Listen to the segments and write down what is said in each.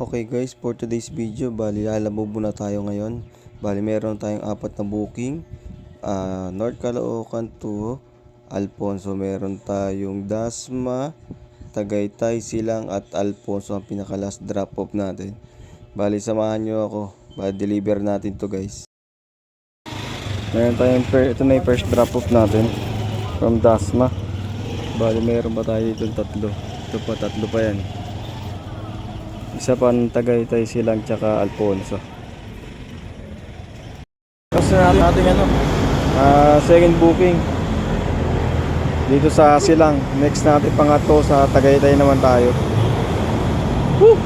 Okay guys, for today's video, bali lalabog muna tayo ngayon. Bali meron tayong 4 na booking. North Caloocan to Alfonso. Meron tayong Dasma, Tagaytay, Silang at Alfonso ang pinaka last drop off natin. Bali samahan nyo ako. Bali deliver natin to guys. Meron tayong ito na yung first drop off natin from Dasma. Bali meron pa tayo dito tatlo. Ito pa, tatlo pa yan. Isa pa ng Tagaytay, Silang, tsaka Alfonso. Kasi natin second booking dito sa Silang. Next natin pangatlo sa Tagaytay naman tayo.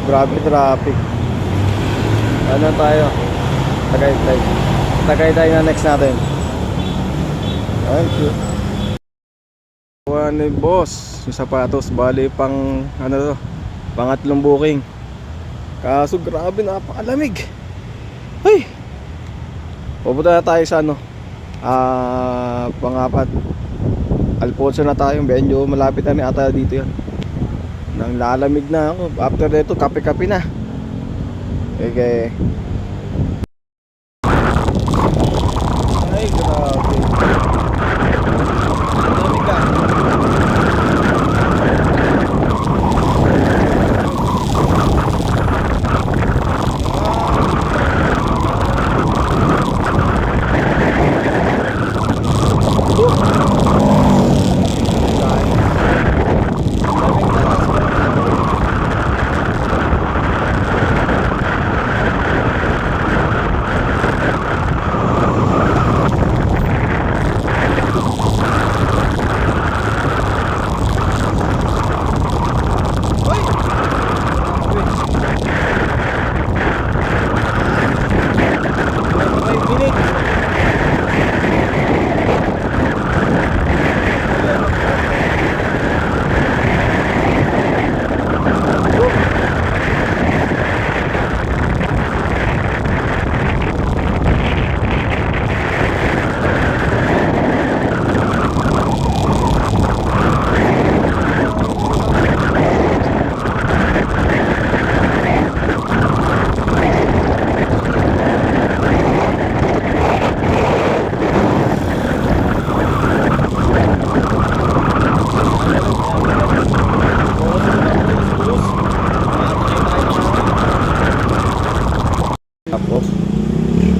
Grabe traffic. Ano tayo? Tagaytay. Tagaytay na next natin. Thank you. Ni boss, yung sapatos bali pang ano to, pangatlong booking. Kaso grabe napakalamig. Hey. Pupunta na tayo sa pangapat. Alfonso na tayo, medyo malapit na ni ata dito yan. Nang lalamig na ako. After dito, kape-kape na. Okay. Ay, grabe. Lamig ka.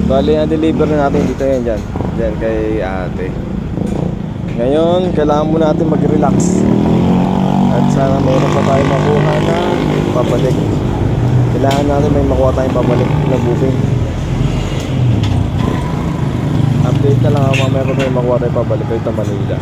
Bali, na-deliver na natin dito yan dyan kay ate. Ngayon, kailangan mo natin mag-relax. At sana meron pa tayo makuha na pabalik. Kailangan natin may makuha tayong pabalik na booking. Update na lang ako, meron tayong makuha tayong pabalik dito Manila.